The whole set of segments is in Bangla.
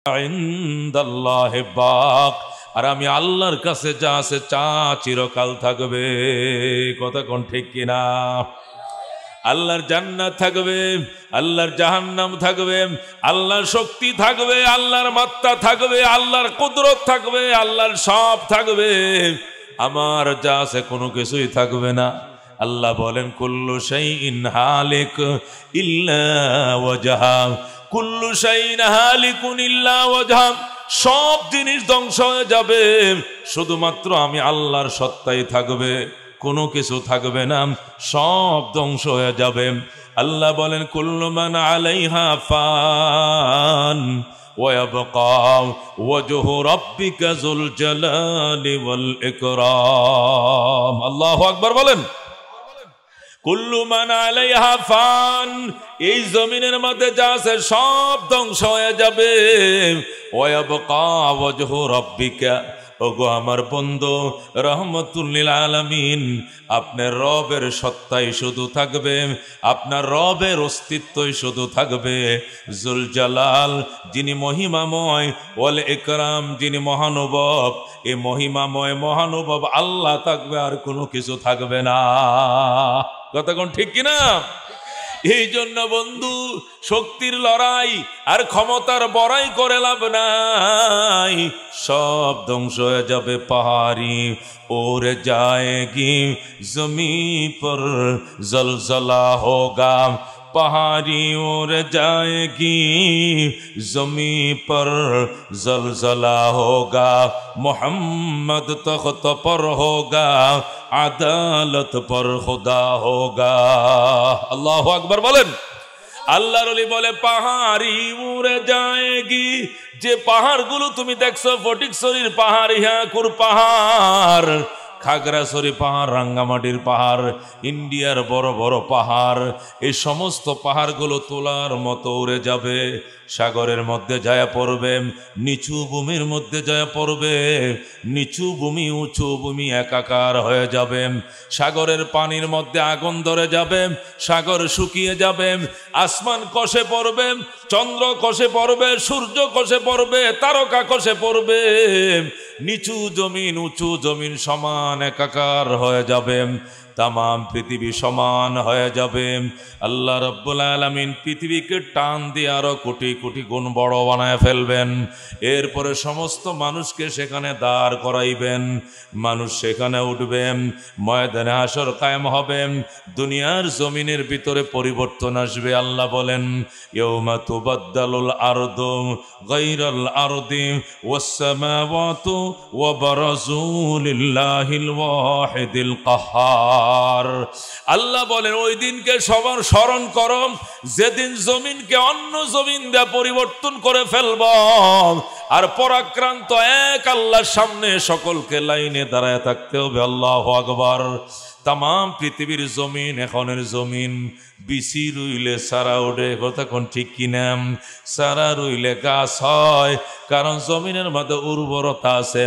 ইনদাল্লাহি বাক, আর আমি আল্লাহর কাছে যা আছে চা চিরকাল থাকবে। কথা কোন ঠিক কিনা? আল্লাহর জান্নাত থাকবে, আল্লাহর জাহান্নাম থাকবে, আল্লাহর শক্তি থাকবে, আল্লাহর মাত্রা থাকবে, আল্লাহর কুদরত থাকবে, আল্লাহর সব থাকবে। আমার যা আছে কোনো কিছুই থাকবে না। আল্লাহ বলেন কুল্লু শাইইন হালিক ইল্লা ওয়াজহা, কুল্লু শাইইন হালিকুন ইল্লা ওয়াজহা, সব জিনিস ধ্বংস হয়ে যাবে, শুধুমাত্র আমি আল্লাহর সত্তাই থাকবে, কোনো কিছু থাকবে না, সব ধ্বংস হয়ে যাবে। আল্লাহ বলেন কুল্লু মান আলাইহা ফান ওয়া ইয়াবকা ওয়াজহু রাব্বিকা যুল জালালি ওয়াল ইকরাম। আল্লাহু আকবার বলেন। কুল্লু মান আলাইহা ফান, এই জমিনের মধ্যে যা আছে সব ধ্বংস হয়ে যাবে। ওয়া ইয়াবকা ওয়াজহু রাব্বিকা, ওগো আমার বন্ধু রহমতুল লিল আলামিন, আপনার রবের সত্তাই শুধু থাকবে, আপনার রবের অস্তিত্বই শুধু থাকবে। জুল জালাল, যিনি মহিমাময়, ওয়াল ইকরাম, যিনি মহানুভব, এই মহিমাময় মহানুভব আল্লাহ থাকবে, আর কোনো কিছু থাকবে না। কথা কোন ঠিক কিনা? এই জন্য বন্ধু, শক্তির লড়াই আর ক্ষমতার বড়াই করে লাভ নাই, সব ধ্বংস হয়ে যাবে। পাহাড়ি ওরে जाएगी জমি পর জলজলা হোগা, पहाड़ी ओर जाएगी जमी पर जलजला होगा, मोहम्मद तख्त पर होगा, আদালত पर खुदा होगा। আল্লাহু আকবার বলেন। আল্লাহর ওলি বলে পাহাড়ি উড়ে যায়গি, যে পাহাড়গুলো তুমি দেখছো, ফটিকছড়ির পাহাড়, হিয়াকুর পাহাড়, খাগড়াছড়ি পাহাড়, রাঙ্গামাটির পাহাড়, ইন্ডিয়ার বড় বড় পাহাড়, এই সমস্ত পাহাড়গুলো তোলার মতো উড়ে যাবে, সাগরের মধ্যে যায় পড়বে, নিচু ভূমির মধ্যে যায় পড়বে, নিচু ভূমি উঁচু ভূমি একাকার হয়ে যাবে, সাগরের পানির মধ্যে আগুন ধরে যাবে, সাগর শুকিয়ে যাবে, আসমান কষে পড়বে, চন্দ্র কষে পড়বে, সূর্য কষে পড়বে, তারকা কষে পড়বে, নিচু জমিন উঁচু জমিন সমান একাকার হয়ে যাবে, তামাম পৃথিবী সমান হয়ে যাবে। আল্লাহ রাব্বুল আলামিন পৃথিবীকে টান দিয়ে আরো কোটি কোটি গুণ বড় বানায় ফেলবেন। এরপরে সমস্ত মানুষকে সেখানে দাঁড় করাইবেন, মানুষ সেখানে উঠবেন, ময়দানে হাসর কায়েম হবে, দুনিয়ার জমিনের ভিতরে পরিবর্তন আসবে। আল্লাহ বলেন ইয়াউমা তুবাদদালুল আরদু গায়রাল আরদি ওয়াস সামাওয়াতু ওয়া বারাজু লিল্লাহিল ওয়াহিদিল কাহ্হার। আল্লাহ বলেন ওই দিনকে সবার স্মরণ করো, যেদিন জমিনকে অন্য জমিন দিয়ে পরিবর্তন করে ফেলব, আর পরাক্রান্ত এক আল্লাহর সামনে সকলকে লাইনে দাঁড়ায় থাকতে হবে। আল্লাহু আকবার। তামাম পৃথিবীর জমিন এখনের জমিন, বিসি রুইলে সারা ওঠে, কথা কোন ঠিক কিনা? সারা রুইলে গাছ হয়, কারণ জমিনের মধ্যে উর্বরতা আছে।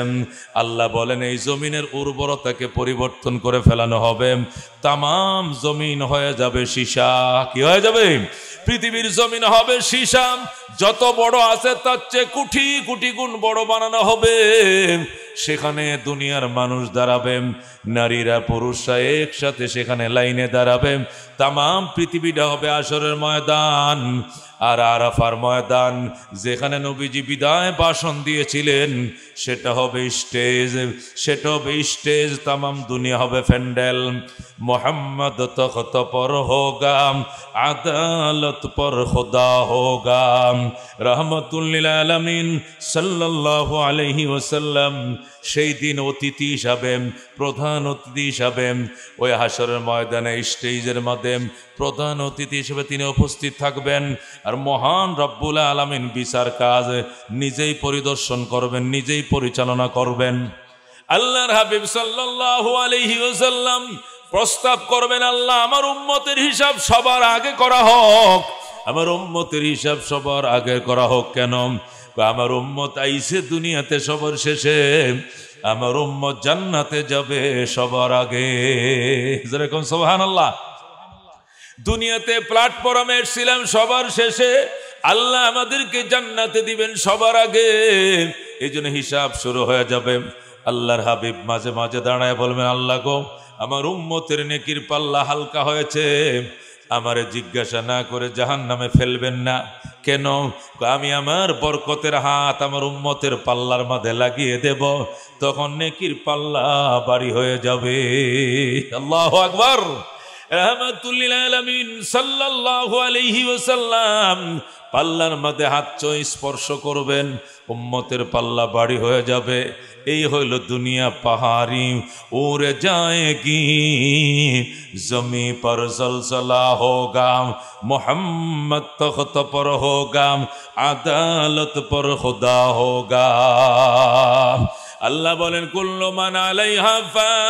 আল্লাহ বলেন এই জমিনের উর্বরতাকে পরিবর্তন করে ফেলানো হবে, তামাম জমিন হয়ে যাবে সীসা। কি হয়ে যাবে? পৃথিবীর জমিন হবে সীসা, যত বড় আছে তার চেয়ে কোটি কোটি গুণ বড় বানানো হবে। সেখানে দুনিয়ার মানুষ দাঁড়াবে, নারীরা পুরুষরা একসাথে সেখানে লাইনে দাঁড়াবে, তামাম পৃথিবীটা হবে আসরের ময়দান আর আরাফার ময়দান। যেখানে নবীজি বিদায় ভাষণ দিয়েছিলেন সেটা হবে স্টেজ, সেটা হবে স্টেজ, তামাম দুনিয়া হবে প্যান্ডেল। মোহাম্মদ তখত পর হোগা, আদালত পর খুদা হোগা। রহমতুল লিল আলামিন সাল্লাল্লাহু আলাইহি ওয়াসাল্লাম সেই দিন অতিথি হিসাবে, প্রধান অতিথি হিসাবে ওই হাসরের ময়দানে স্টেজের মধ্যে প্রধান অতিথি হিসেবে তিনি উপস্থিত থাকবেন। আর মহান রব্বুল আলামিন বিচার কাজ নিজেই পরিদর্শন করবেন, নিজেই পরিচালনা করবেন। আল্লাহর হাবিব সাল্লাল্লাহু আলাইহি ওয়াসাল্লাম প্রস্তাব করবেন, আল্লাহ আমার উম্মতের হিসাব সবার আগে করা হোক। আমার উম্মতের হিসাব সবার আগে করা হোক কেন? আমার উম্মত আইছে দুনিয়াতে সবার শেষে, আমার উম্মত জান্নাতে যাবে সবার আগে। যেরকম সুবহানাল্লাহ। দুনিয়াতে প্ল্যাটফর্মে এসেছিলাম সবার শেষে, আল্লাহ আমাদেরকে জান্নাতে দিবেন সবার আগে, এই জন্য হিসাব শুরু হয়ে যাবে। আল্লাহর হাবিব মাঝে মাঝে দাঁড়ায় বলবেন, আল্লাহ গো, আমার উম্মতের নেকির পাল্লা হালকা হয়েছে, আমারে জিজ্ঞাসা না করে জাহান্নামে ফেলবেন না কেন? আমি আমার বরকতের হাত আমার উম্মতের পাল্লার মাঝে লাগিয়ে দেব, তখন নেকির পাল্লা বাড়ি হয়ে যাবে। আল্লাহু আকবার। রাহমাতুল্লিল আলামিন সাল্লাল্লাহু আলাইহি ওয়াসাল্লাম পাল্লার মধ্যে হাত স্পর্শ করবেন, উম্মতের পাল্লা বাড়ি হয়ে যাবে। এই হইল দুনিয়া পাহাড়ি উড়ে যাएगी, জমি पर জলজলা होगा, मोहम्मद तख्त पर होगा, আদালত पर खुदा होगा। আল্লাহ বলেন, কুল্লু মান আলাইহা ফান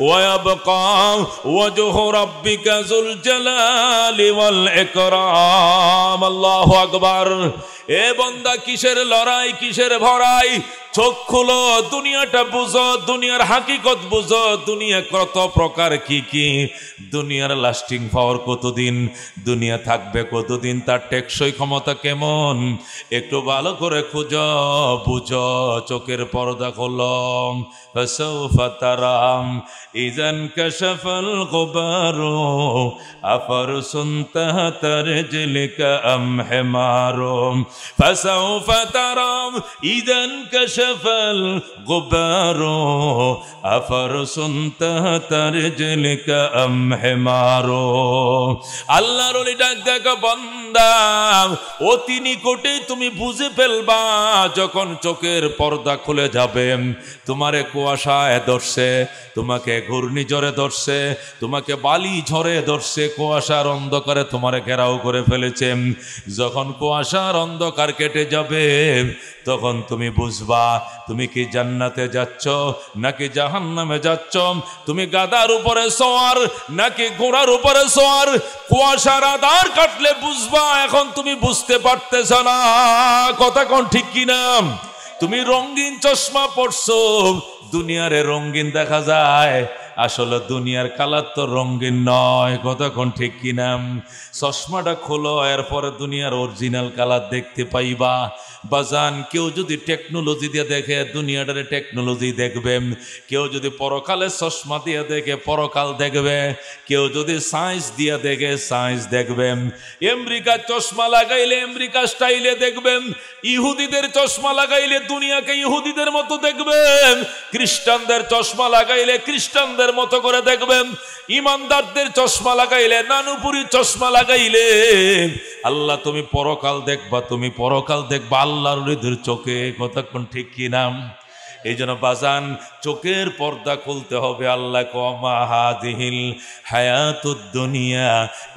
ওয়ায়াবকা ওয়াজহু রাব্বিকা যুল জালালি ওয়াল ইকরাম। আল্লাহু আকবার। এ বান্দা, কিসের লড়াই, কিসের ভরাই? চোখ খুলো, দুনিয়াটা বুঝো, দুনিয়ার হাকিকত বুঝো, দুনিয়া কত প্রকার, কি কি, দুনিয়ার লাস্টিং পাওয়ার কতদিন, দুনিয়া থাকবে কতদিন, তার টেকসই ক্ষমতা কেমন, একটু ভালো করে খুঁজো, বুঝো। চোখের পর্দা খোলো। ফাসাউফা তারাম ইযান কাশাফাল গুবারু আফারসুন তাহতা রিজলিকা আম হিমারু। ফাসাউফা তারাম ইযান কাশাফাল গুবারু আফারসুন তাহতা রিজলিকা আম হিমারু। আল্লাহর ওলি ডাক দেখো, বান্দা, অতি নিকটে তুমি বুঝে ফেলবা যখন চোখের পর্দা খুলে যাবে। তোমারে কুয়াশায় ধরছে, তোমাকে ঘূর্ণিঝড়ে ধরছে, তোমাকে বালি ঝড়ে ধরছে, কুয়াশার অন্ধকারে তোমারে ঘেরাও করে ফেলেছে। যখন কুয়াশার অন্ধকার কেটে যাবে, তখন তুমি বুঝবা তুমি কি জান্নাতে যাচ্ছ নাকি জাহান্নামে যাচ্ছ, তুমি গাধার উপরে সওয়ার নাকি ঘোড়ার উপরে সওয়ার। কুয়াশার আধার কাটলে বুঝবা, এখন তুমি বুঝতে পারতেছ না। কথা কোন ঠিক কিনা? তুমি রঙিন চশমা পড়ছো, দুনিয়ারে রঙিন দেখা যায়, আসলে দুনিয়ার কালার তো রঙিন নয়। কতক্ষণ ঠিক কিনা? চশমাটা খোলো, এরপরে দুনিয়ার অরিজিনাল কালার দেখতে পাইবা। বাজান, কেউ যদি টেকনোলজি দিয়ে দেখে, দুনিয়াটারে টেকনোলজি দেখবে। কেউ যদি পরকালের চশমা দিয়ে দেখে, পরকাল দেখবে। কেউ যদি সায়েন্স দিয়ে দেখে, সায়েন্স দেখবে। আমেরিকার চশমা লাগাইলে আমেরিকা স্টাইলে দেখবেন, ইহুদিদের চশমা লাগাইলে দুনিয়াকে ইহুদিদের মতো দেখবেন, খ্রিস্টানদের চশমা লাগাইলে খ্রিস্টানদের মতো করে দেখবেন, ইমানদারদের চশমা লাগাইলে, নানুপুরি চশমা লাগাইলে। আল্লাহ তুমি পরকাল দেখবা, তুমি পরকাল দেখবা আল্লাহর ওলিদের চোখে। কতক্ষণ ঠিক কিনা? এই জন্য বাজান, চোখের পর্দা খুলতে হবে। আল্লাহ কমা হাদিহিল হায়াতুদ দুনিয়া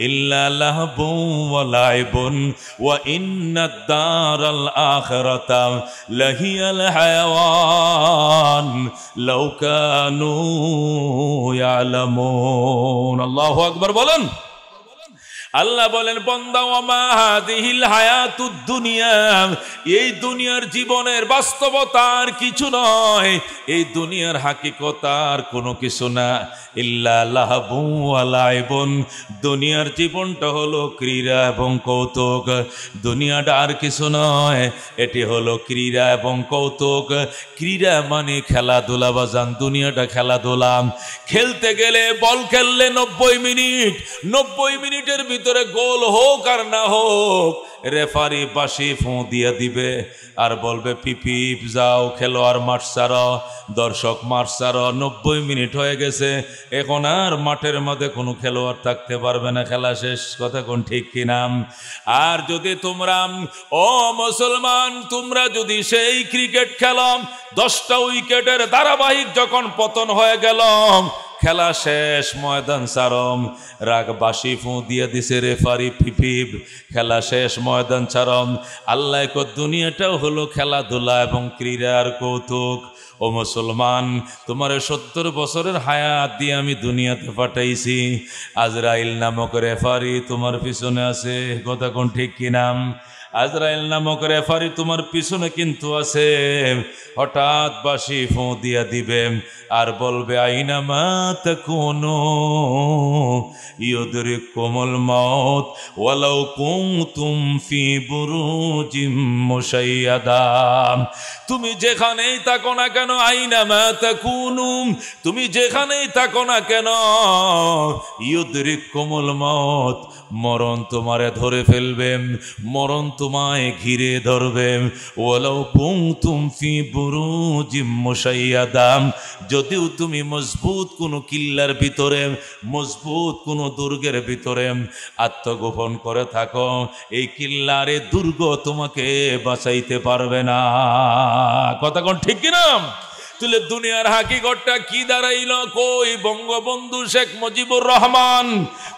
ইল্লা লাহবুন ওয়া লাইবুন ওয়া ইন্নাদ দারাল আখিরাতা লাহিয়াল হায়াওয়ান লাউ কানু ইয়ালামুন। আল্লাহু আকবার বলেন। আল্লাহ বলেন, বান্দা, ওয়ামা হাদিহিল হায়াতুদ দুনিয়া, এই দুনিয়ার জীবনের বাস্তবতার কিছু নয়, এই দুনিয়ার হাকিকতার কোনো কিছু না। ইল্লা লাহবুন ওয়া লাইবুন, দুনিয়ার জীবনটা হলো ক্রীড়া এবং কৌতুক। দুনিয়াটা আর কিছু নয়, এটি হলো ক্রীড়া এবং কৌতুক। ক্রীড়া মানে খেলাধুলা বাজান, দুনিয়াটা খেলাধুলা। খেলতে গেলে বল খেললে 90 মিনিট, 90 মিনিটের ভিতরে গোল হোক আর না হোক, রেফারি বাঁশি ফু দিয়ে দিবে আর বলবে পিপিপ যাও, খেলোয়াড় মাঠ ছাড়ো, দর্শক মাঠ ছাড়ো। 90 মিনিট হয়ে গেছে, এখন আর মাঠের মধ্যে কোনো খেলোয়াড় থাকতে পারবে না, খেলা শেষ। কথা কোন ঠিক কিনা? আর যদি তোমরা, ও মুসলমান, তোমরা যদি সেই ক্রিকেট খেলো, 10টা উইকেটের ধারাবাহিক যখন পতন হয়ে গেল, খেলা শেষ, ময়দান ছাড়ম, রাগ বাঁশি ফু দিয়ে দিছে রেফারি, পিপিপ, খেলা শেষ, ময়দান ছাড়ম। আল্লাহ কো দুনিয়াটাও হলো খেলাধুলা এবং ক্রীড়ার কৌতুক। ও মুসলমান, তোমার 70 বছরের হায়াত দিয়ে আমি দুনিয়াতে পাঠাইছি, আজরাইল নামক রেফারি তোমার পিছনে আছে। কথা কোন ঠিক কিনা? আজরাইল নামক রেফারি তোমার পিছনে কিন্তু আছে। হঠাৎ বাঁশি ফোঁ দিয়া দিবে আর বলবে আইনা মা তাকুনু ইউদরিকুমুল মাউত ওয়ালাউ কুনতুম ফি বুরুজিম মুশাইয়াদা। তুমি যেখানেই থাকো না কেন, আইনা মা তাকুনু, তুমি যেখানেই থাকো না কেন, ইউদরিকুমুল মাউত, মরণ তোমারে ধরে ফেলবে, মরণ তোমায় ঘিরে ধরবে। ওয়ালাউ কুনতুম ফি বুরুজিম মুশাইয়াদা, যদিও তুমি মজবুত কোনো কিল্লার ভিতরে, মজবুত কোনো দুর্গের ভিতরে আত্মগোপন করে থাকো, এই কিল্লার এই দুর্গ তোমাকে বাঁচাইতে পারবে না। কথা কোন ঠিক কিনা? তুলে দুনিয়ার হাকিকতটা কি দাঁড়াইল? কই বঙ্গবন্ধু শেখ মুজিবুর রহমান,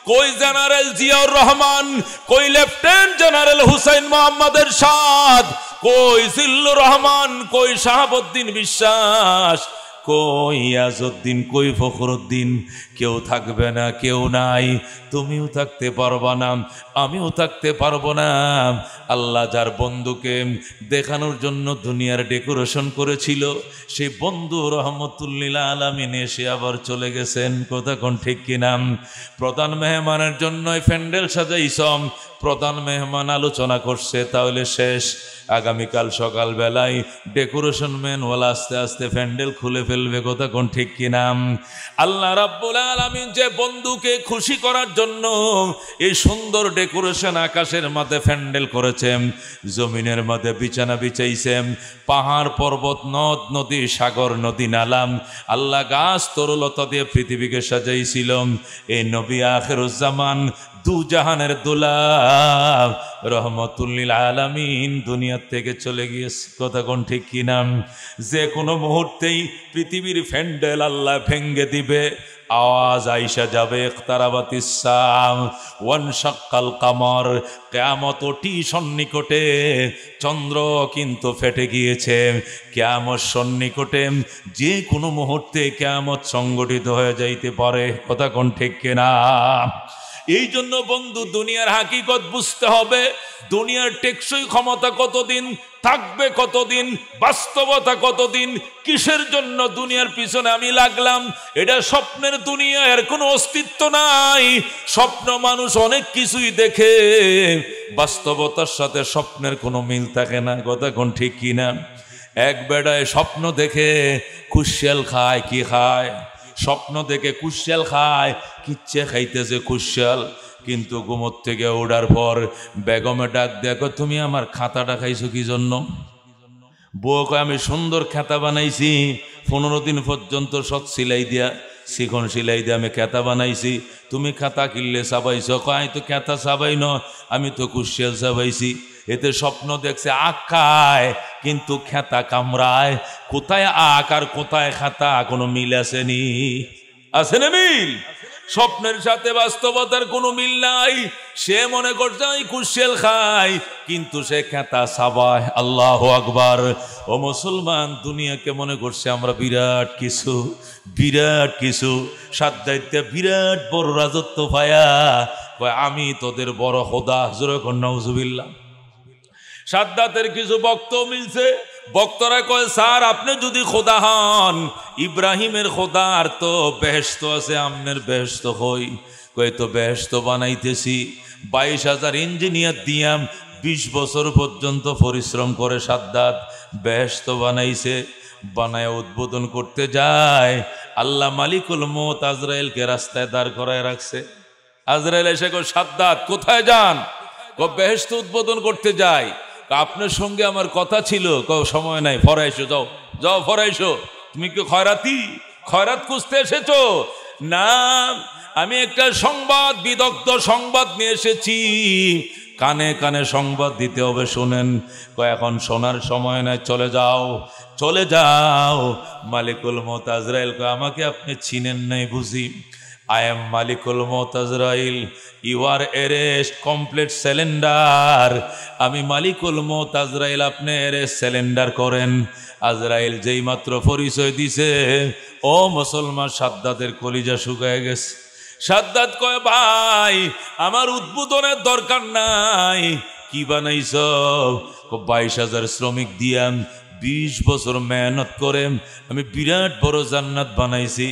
কই জেনারেল জিয়াউর রহমান, কই লেফটেন্যান্ট জেনারেল হুসাইন মোহাম্মদ এরশাদ, কই জিল্লুর রহমান, কই শাহাবুদ্দিন বিশ্বাস, কই আজউদ্দিন, কই ফখরুদ্দিন? কেউ থাকবে না, কেউ নাই। তুমিও থাকতে পারবা না, আমিও থাকতে পারবো না। আল্লাহ যার বন্ধুকে দেখানোর জন্য দুনিয়ার ডেকোরেশন করেছিল, সেই বন্ধু রহমতুল্লিল আলামিন এসে আবার চলে গেছেন। কথা কোন ঠিক কিনা? প্রধান মেহমানের জন্য প্যান্ডেল সাজাইছম, প্রধান মেহমান আলোচনা করছে, তাহলে শেষ। আগামীকাল সকালবেলায় ডেকোরেশন ম্যানওয়ালা আস্তে আস্তে প্যান্ডেল খুলে ফেলবে। কথা কোন ঠিক কিনা? আল্লাহ রাব্বুল আলামিন যে বন্ধুকে খুশি করার জন্য এই সুন্দর ডেকোরেশন আকাশের মাঝে প্যান্ডেল করেছেন, জমিনের মাঝে বিছানা বিছাইছেন, পাহাড় পর্বত নদ নদী সাগর নদী নালাম, আল্লাহ গাছ তরুলতা দিয়ে পৃথিবীকে সাজাইছিল। এই নবী আখিরুজ্জামান দু জাহানের দোলা রহমতুল্লিল আলামিন দুনিয়ার থেকে চলে গিয়েছে। কথা কোন ঠিক কিনা? যে কোনো মুহূর্তেই পৃথিবীর প্যান্ডেল আল্লাহ ভেঙ্গে দিবে, আওয়াজ আইসা যাবে ইকতারাবাতিস সাম ওয়ানশাক্কাল কামর, কিয়ামত অতি সন্নিকটে, চন্দ্র কিন্তু ফেটে গিয়েছে, কিয়ামত সন্নিকটে, যে কোনো মুহূর্তে কিয়ামত সংগঠিত হয়ে যাইতে পারে। কথা কোন ঠিক কিনা? এই জন্য বন্ধু দুনিয়ার হাকিকত বুঝতে হবে। দুনিয়ার টেকসই ক্ষমতা কতদিন থাকবে, কতদিন বাস্তবতা কতদিন, কিসের জন্য দুনিয়ার পিছনে আমি লাগলাম? এটা স্বপ্নের দুনিয়া, এর কোনো অস্তিত্ব নাই। স্বপ্ন মানুষ অনেক কিছুই দেখে, বাস্তবতার সাথে স্বপ্নের কোনো মিল থাকে না। কথা কোন ঠিক কিনা? এক বেড়ায় স্বপ্ন দেখে কুশিয়াল খায়, কি খায়? স্বপ্ন দেখে কুশিয়াল খায়, কিচ্ছে খাইতেছে কুশিয়াল, কিন্তু ঘুমোর থেকে ওঠার পর বেগমে ডাক দেখো, তুমি আমার খাতাটা খাইছো কি জন্য? বউ কয় আমি সুন্দর খাতা বানাইছি, 15 দিন পর্যন্ত সৎ সিলাই দিয়া, শিখন সিলাই দিয়ে আমি খাতা বানাইছি, তুমি খাতা কিনলে চাবাইছ? কয় তো খাতা চাবাই ন, আমি তো কুশিয়াল চাবাইছি। এতে স্বপ্ন দেখছে আখ খায়, কিন্তু খাতা কামড়ায়। কোথায় আখ আর কোথায় খাতা কোনো মিল আসেনি? আছে না মিল? স্বপ্নের সাথে বাস্তবতার কোনো মিল নাই। সে মনে করছে আমি কুশিয়াল খাই, কিন্তু সে খাতা চাবায়। আল্লাহু আকবার। ও মুসলমান, দুনিয়াকে মনে করছে আমরা বিরাট কিছু, বিরাট কিছু, সাধ্যাইতে বিরাট বড় রাজত্ব পায়া আমি তোদের বড় খোদা। জোরে কর নাউজুবিল্লাহ। সাদ্দাতের কিছু বক্ত মিলছে, বক্তরা কয় স্যার আপনি যদি খোদা হন, ইব্রাহিমের খোদা আর তো বেহেশত আছে, আমনের বেহেশত হই। কয় তো বেহেশত বানাইতেছি, 22,000 ইঞ্জিনিয়ার দিয়াম, 20 বছর পর্যন্ত পরিশ্রম করে সাদ্দাত বেহেশত বানাইছে। বানায় উদ্বোধন করতে যায়, আল্লাহ মালিকুল মউত আজরাইলকে রাস্তায় দাঁড় করায় রাখছে। আজরাইল এসে কয় সাদ্দাত কোথায় যান? কয় বেহেশত উদ্বোধন করতে যায়। আপনার সঙ্গে আমার কথা ছিল। সময় নাই, ফরাইশো, যাও যাও ফরাইশো। তুমি কি খয়রাতি, খয়রাত খুঁজতে এসেছো? না, আমি একটা সংবাদ, বিদগ্ধ সংবাদ নিয়ে এসেছি। কানে কানে সংবাদ দিতে হবে, শোনেন। এখন শোনার সময় নাই, চলে যাও, চলে যাও। মালিকুল মউত আজরাইল কয় আমাকে আপনি চিনেন নাই বুঝি? I am Malikul Maut Azrail. You are arrest, complete surrender. আমি মালিকুল মউত আজরাইল, আপনি arrest surrender করেন। আজরাইল যেই মাত্র পরিচয় দিছে, ও মুসলমান, সাদ্দাতের কলিজা শুকায় গেছে। সাদ্দাত কয় ভাই আমার উদ্বোধনের দরকার নাই, কি বানাইছ? 22,000 শ্রমিক দিয়া 20 বছর মেহনত করে আমি বিরাট বড় জান্নাত বানাইছি।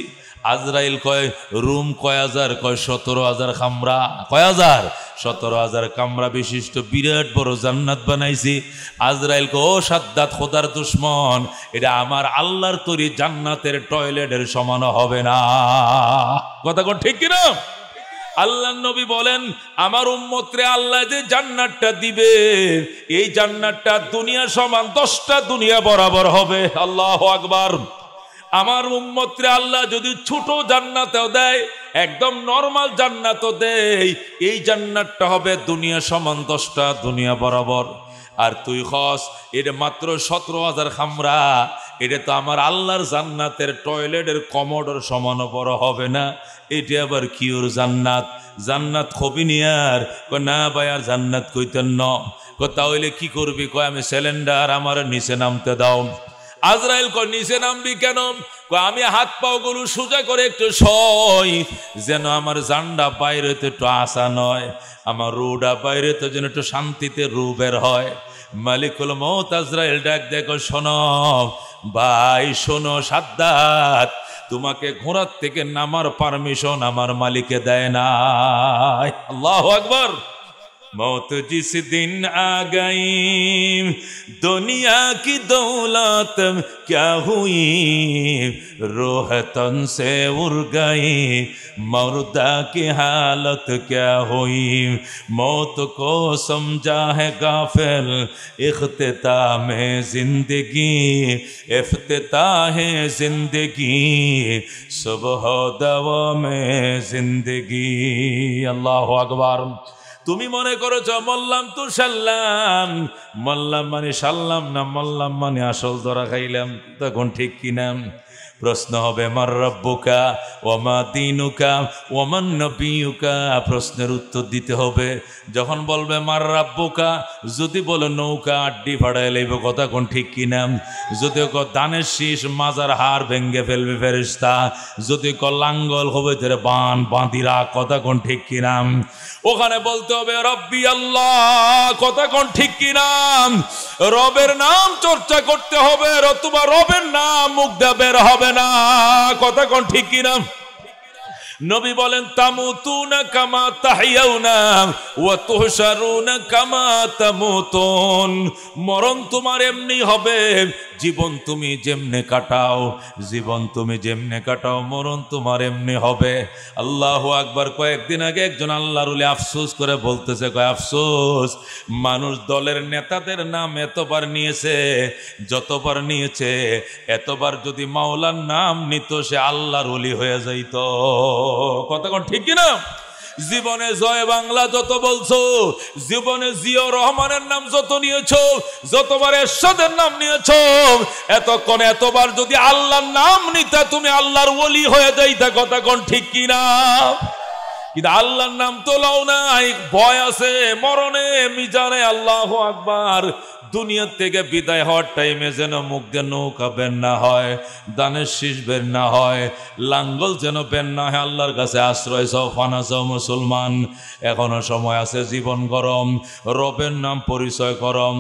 আজরাইল কয় রুম কয় হাজার? কয় 17,000 কামরা। কয় হাজার? 17,000 কামরা বিশিষ্ট বিরাট বড় জান্নাত বানাইছি। আজরাইল কয় ও সাদ্দাত, খোদার দুশ্মন, এটা আমার আল্লাহর তৈরি জান্নাতের টয়লেটের সমান হবে না। কথা কোন ঠিক কিনা? আল্লাহ নবী বলেন আমার উম্মতরে আল্লাহ যে জান্নাতটা দিবে, এই জান্নাতটা দুনিয়া সমান 10টা দুনিয়া বরাবর হবে। আল্লাহু আকবার। আমার উম্মতরে আল্লাহ যদি ছোট জান্নাতও দেয়, একদম নরমাল জান্নাতও দেয়, এই জান্নাতটা হবে দুনিয়া সমান 10টা দুনিয়া বরাবর। আর তুই খস এটা মাত্র 17,000 কামরা, এটা তো আমার আল্লাহর জান্নাতের টয়লেটের কমোডর সমান বড় হবে না। এটা আবার কিওর জান্নাত? জান্নাত খবি নিয়ার? না ভাই, আর জান্নাত কইতেন ন। তাহলে কি করবি? কয় আমি সিলিন্ডার, আমার নিচে নামতে দাও। আজরাইল কয় নিচে নামবি কেন? আমি হাত পাও গুলো সোজা করে একটু সই, যেন আমার জান্ডা বাইরে তো একটু আসা নয়, আমার রুডা বাইরে তো যেন একটু শান্তিতে রু বের হয়। মালিকুল মউত আজরাইল ডাক দেখো, শোনো ভাই, শোনো সাদ্দাত, তোমাকে ঘোড়ার থেকে নামার পারমিশন আমার মালিকে দেয় না। আল্লাহু আকবার। मौत जिस दिन आ गई दुनिया की दौलत क्या हुई, रूह तन से उड़ गई मुर्दा की हालत क्या हुई। मौत को समझा है गाफिल इख्तिताम जिंदगी, इफ्तिताह जिंदगी सुबह दवा में जिंदगी। अल्लाहु अकबर। তুমি মনে করেছ মল্লাম তো সাল্লাম, মল্লাম মানে সাল্লাম না, মল্লাম মানে আসল ধরা খাইলাম। তখন ঠিক কিনা? প্রশ্ন হবে মার রাব্বুকা ওয়া মা দীনুকা ওয়া মান নবিয়ুকা। প্রশ্নের উত্তর দিতে হবে। যখন বলবে মার রাব্বুকা, যদি বলে নৌকা আড্ডি ফাড়াই লইব। কথা কোন ঠিক কিনা? যদি ক দানের শীষ মাজার হার ভেঙ্গে ফেলবে ফেরেশতা, যদি ক লাঙ্গল হবে তেরে বান বাঁধিরা। কথা কোন ঠিক কিনা? ওখানে বলতে হবে রব্বি আল্লাহ। কথা কোন ঠিক কিনা? রবের নাম চর্চা করতে হবে, রতুবা রবের নাম মুখ দিয়ে বের হবে না। কথা কোন ঠিক কিনা? নবী বলেন তামুতুনা কামা তাহইয়াউনা ওয়া তুহশারুনা কামা তামুতুন। মরণ তোমার এমনি হবে, জীবন তুমি যেমনে কাটাও, জীবন তুমি যেমনে কাটাও, মরণ তোমার এমনি হবে। আল্লাহু আকবার। কয়েকদিন আগে একজন আল্লাহর ওলি আফসোস করে বলতেছে, কয় আফসোস, মানুষ দলের নেতাদের নাম এতবার নিয়েছে, যতবার নিয়েছে এতবার যদি মাওলার নাম নিত সে আল্লাহর ওলি হয়ে যাইত। কথা কোন ঠিক কিনা? জীবনে জয় বাংলা যত বলছো, জীবনে জিয়া রহমানের নাম যত নিয়েছো, যতবার এরশাদের নাম নিয়েছো, এতক্ষণ এতবার যদি আল্লাহর নাম নিতা তুমি আল্লাহর ওলি হয়ে যাইতা। কথা কোন ঠিক কিনা? কিন্তু আল্লাহর নাম তো লও নাই, ভয় আছে মরণে মিজানে। আল্লাহু আকবার। দুনিয়া থেকে বিদায় হওয়ার টাইমে যেন মুখ দিয়ে নৌকা বের না হয়, দানের শীষ বের না হয়, লাঙ্গল যেন বের না হয়। আল্লাহর কাছে আশ্রয় চাও, ফানা চাও মুসলমান। এখনো সময় আছে, জীবন গরম, রবের নাম পরিচয় করম,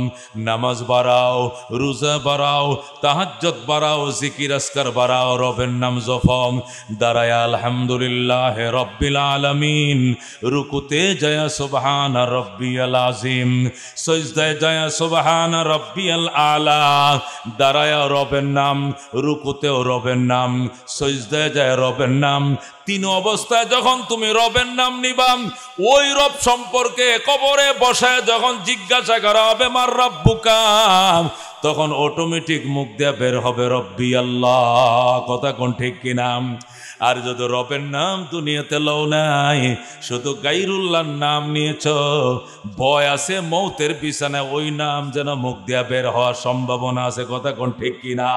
নামাজ বাড়াও, রোজা বাড়াও, তাহাজ্জুদ বাড়াও, জিকির আজকার বাড়াও, রবের নাম জপম। দাঁড়ায় আলহামদুলিল্লাহ রব্বিল আলামিন, রুকুতে জয়া সুবহান রব্বিয়াল আযীম, সিজদায় জয়া সুবহান রব্বিয়াল আলা। দাঁড়ায় রবের নাম, রুকুতেও রবের নাম, সিজদায় যায় রবের নাম। তিন অবস্থায় যখন তুমি রবের নাম নিবাম, ওই রব সম্পর্কে কবরে বসায় যখন জিজ্ঞাসা করা হবে মার রাব্বুকা, তখন অটোমেটিক মুখ দিয়ে বের হবে রব্বি আল্লাহ। কথা কোন ঠিক কিনা? আর যদি রবের নাম দুনিয়াতে লও নাই, শুধু গাইরুল্লাহর নাম নিয়েছ, ভয় আছে মৌতের বিছানায় ওই নাম যেন মুখ দিয়া বের হওয়ার সম্ভাবনা আছে। কথা কোন ঠিক কিনা?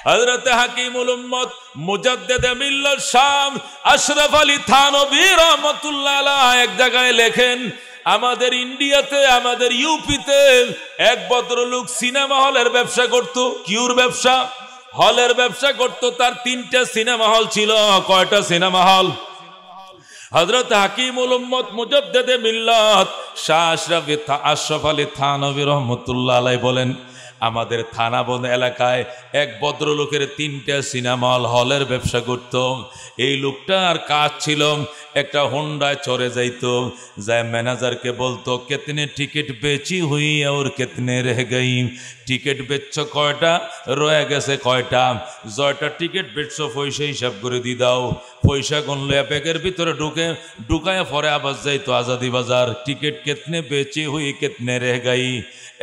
হযরত হাকিমুল উম্মত মুজাদ্দিদে মিল্লাত শাম আশরাফ আলী থানভী রাহমাতুল্লাহ আলাইহি এক জায়গায় লেখেন, আমাদের ইন্ডিয়াতে, আমাদের ইউপিতে এক ভদ্রলোক সিনেমা হলের ব্যবসা করত। কিউর ব্যবসা? হলের ব্যবসা করত। তার 3টা সিনেমা হল ছিল। কয়টা সিনেমা হল? হযরত হাকিমুল উম্মত মুজাদ্দিদে মিল্লাত শাহ আশরাফ আলী থানভী রহমাতুল্লাহ আলাইহি বলেন, আমাদের থানাবন্দ এলাকায় এক ভদ্রলোকের 3টা সিনেমা হলের ব্যবসা করত। এই লোকটার কাজ ছিল একটা হোন্ডায় চড়ে যাইত, যায় ম্যানেজারকে বলতো কিতনে টিকিট বেচি হুই আর কিতনে রহ গই, টিকিট বেচছ কয়টা, রয়ে গেছে কয়টা, জয়টা টিকিট বেচছ পয়সা হিসাব করে দি দাও। পয়সা গনলে ব্যাগের ভিতরে ঢুকায় পরে আবার যাইতো আজাদি বাজার, টিকিট কিতনে বেচি হুই কিতনে রহ গই,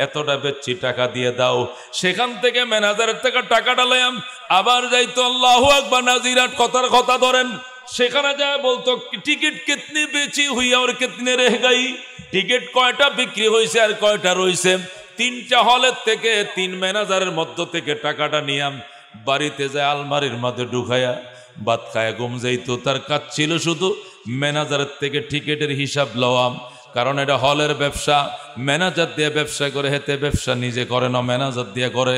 এতটা বেচছি টাকা দিয়ে দাও। সেখান থেকে ম্যানেজারের থেকে টাকাটা লয়াম আবার যাইতো আল্লাহু আকবার নাজিরাত কথার কথা ধরেন, সেখানে যায় বলতো টিকিট কিতনি বেচি হুই আর কিতনে রহ গই, টিকিট কয়টা বিক্রি হয়েছে আর কয়টা রয়েছে। 3টা হলের থেকে 3 ম্যানেজারের মধ্য থেকে টাকাটা নিয়াম বাড়িতে যায় আলমারির মধ্যে ঢুকায়া ভাত খায় ঘুম যাইতো। তার কাজ ছিল শুধু ম্যানেজারের থেকে টিকিটের হিসাব লওয়াম, কারণ এটা হলের ব্যবসা, ম্যানেজার দিয়ে ব্যবসা করে, হেতে ব্যবসা নিজে করে না, ম্যানেজার দিয়ে করে,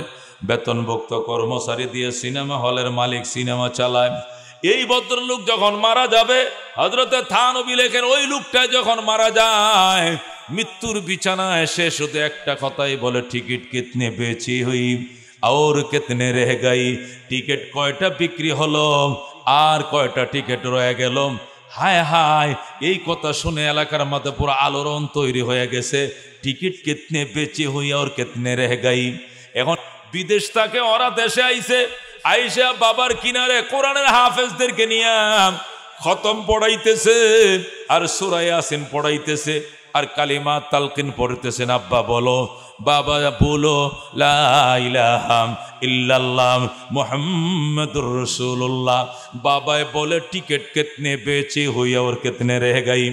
বেতনভুক্ত কর্মচারী দিয়ে সিনেমা হলের মালিক সিনেমা চালায়। এই ভদ্রলোক যখন মারা যাবে, হযরতে থানভী লেখেন ওই লোকটা যখন মারা যায় মৃত্যুর বিছানায় সে শুধু একটা কথাই বলে, টিকিট কিতনে বেচি হুই और कितने रह गई, টিকিট কয়টা বিক্রি হলো আর কয়টা টিকিট রয়ে গেল। হায় হায়, এই কথা শুনে এলাকার মধ্যে পুরো আলোড়ন তৈরি হয়ে গেছে, টিকিট কিতনে বেচি হুই আর কিতনে রহ গই। এখন বিদেশ থেকে ওরা দেশে আইছে, আইসা বাবার কিনারে কোরআনের হাফেজদেরকে নিয়ে খতম পড়াইতেছে আর সূরা ইয়াসিন পড়াইতেছে আর কালিমা তালকিন পড়তেছেন। আব্বা বলো, বাবা বলো লা ইলাহা ইল্লাল্লাহ মুহাম্মাদুর রাসূলুল্লাহ। বাবাই বলে টিকিট কিতনে বেচি হুই আর কিতনে রহ গই।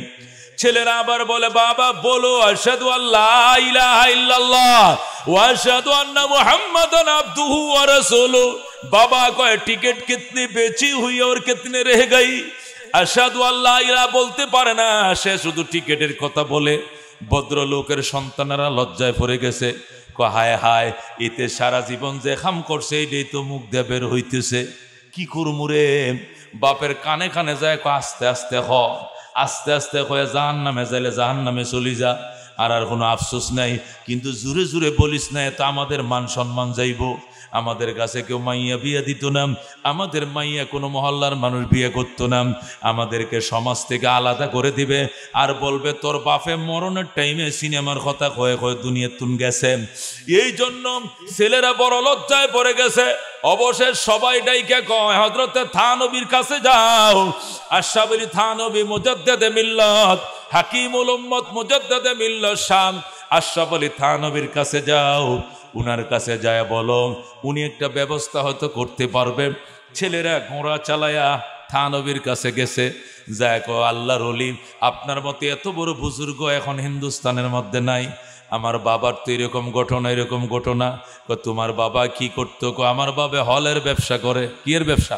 ছেলেরা আবার বলে, বাবা বলো আশহাদু আল্লা ইলাহা ইল্লাল্লাহ ওয়া আশহাদু আন্না মুহাম্মাদান আবদুহু ওয়া রাসূলুহু। বাবা কয় টিকিট কিতনে বেচি হুই আর কিতনে রহ গই। আশহাদু আল্লা ইলাহা বলতে পারে না, সে শুধু টিকিটের কথা বলে। ভদ্রলোকের সন্তানেরা লজ্জায় পড়ে গেছে, হায় হায়, এতে সারা জীবন যে খাম করছে এইটাই তো মুখ দিয়ে বের হইতেছে, কি করমু রে। বাপের কানে কানে যায়, আস্তে আস্তে হ, আস্তে আস্তে হয়ে জাহান্নামে যাইলে জাহান্নামে চলি যা, আর কোনো আফসোস নাই। কিন্তু জুড়ে জুড়ে বলিস না, এত আমাদের মান সম্মান যাইব। আমাদের কাছে কেউ মাইয়া বিয়ে দিত না, আমাদের মাইয়া কোনো মহল্লার মানুষ বিয়ে করতো না, আমাদেরকে সমাজ থেকে আলাদা করে দিবে আর বলবে তোর বাপে মরণের টাইমে সিনেমার কথা কয়ে কয়ে দুনিয়া তুন গেছে। এই জন্য ছেলেরা বড় লজ্জায় পড়ে গেছে। অবশেষ সবাই ডাইকে কয়, হযরতে থানভীর কাছে যাও। আশরাফ আলী থানভী মুজাদ্দিদে মিল্লাত, হাকিমুল উম্মত মুজাদ্দিদে মিল্লাত শাম আশরাফ আলী থানভীর কাছে যাও। উনার কাছে যায় বলো, উনি একটা ব্যবস্থা হয়তো করতে পারবে। ছেলেরা ঘোড়া চালায়া থানভীর কাছে গেছে, যায় কো আল্লাহর ওলি, আপনার মতে এত বড় বুজুর্গ এখন হিন্দুস্তানের মধ্যে নাই। আমার বাবার তো এরকম ঘটনা, এরকম ঘটনা। তোমার বাবা কি করতো? আমার বাবা হলের ব্যবসা করে। কি এর ব্যবসা?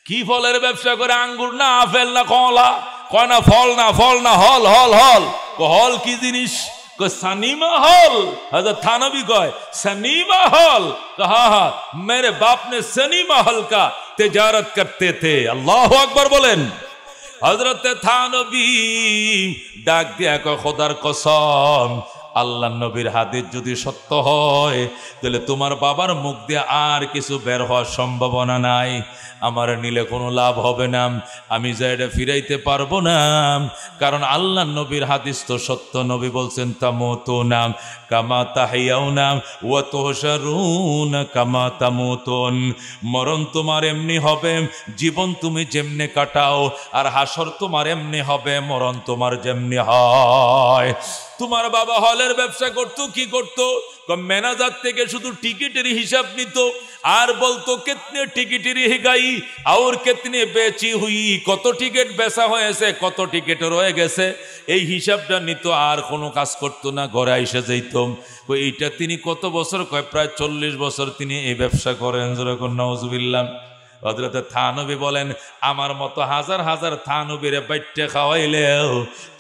কি ফলের ব্যবসা করে? আঙ্গুর না আপেল না কলা? কয় না ফল না, ফল না হল, হল হল। হল কি জিনিস? सनीमा हॉल। हज़रत थानवी कहे सनीमा हॉल। कहा हाँ, मेरे बाप ने सनीमा हॉल का तिजारत करते थे। अल्लाह अकबर बोलें। हजरत थानवी डाक दिया को खुदार कसम, আল্লাহ নবীর হাদিস যদি সত্য হয় তাহলে তোমার বাবার মুখ দিয়ে আর কিছু বের হওয়ার সম্ভাবনা নাই। আমার নিলে কোনো লাভ হবে না, আমি যা এটা ফিরাইতে পারবো না, কারণ আল্লাহ নবীর হাদিস তো সত্য। নবী বলছেন তামুতুনা কামা তাহিয়াউনা ওয়া তুহশারুনা কামা তামুতুন। মরণ তোমার এমনি হবে, জীবন তুমি যেমনি কাটাও, আর হাসর তোমার এমনি হবে, মরণ তোমার যেমনি হয়। তোমার বাবা হলের ব্যবসা করতো, কি করতো? ম্যানেজার থেকে শুধু টিকিটের হিসাব নিত আর বলতো কিতনে টিকিটের গাই আর কিতনে বেচি হুই, কত টিকিট বেচা হয়েছে, কত টিকিট রয়ে গেছে, এই হিসাবটা নিত। আর কোনো কাজ করতো না, ঘরে এসে যাইত। এইটা তিনি কত বছর? কয় প্রায় 40 বছর তিনি এই ব্যবসা করেন। যেরকম নাউজুবিল্লাহ। হযরত থানভী বলেন, আমার মতো হাজার হাজার থানভীরে বাইটে খাওয়াইলেও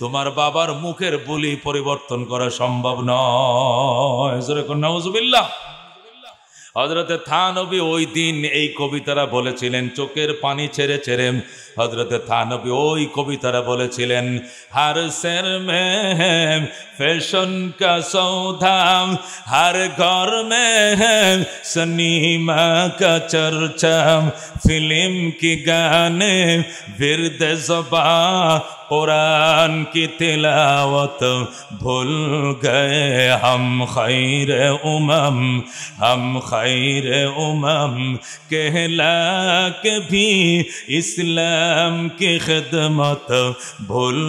তোমার বাবার মুখের বুলি পরিবর্তন করা সম্ভব নয়। যেরকম নাউজুবিল্লাহ। হযরতে থানবী ওই দিন এই কবিতারা বলেছিলেন, চোখের পানি ছেড়ে ছেড়ে হযরতে থানবী ওই কবিতারা বলেছিলেন, हर सिर में है फैशन का सौदा, हर घर में है सिनेमा का चर्चा, फिल्म की गाने विर्द ज़बां कुरान की तिलावत भूल गए हम खैर उमम कहला के भी इस्लाम की खिदमत भूल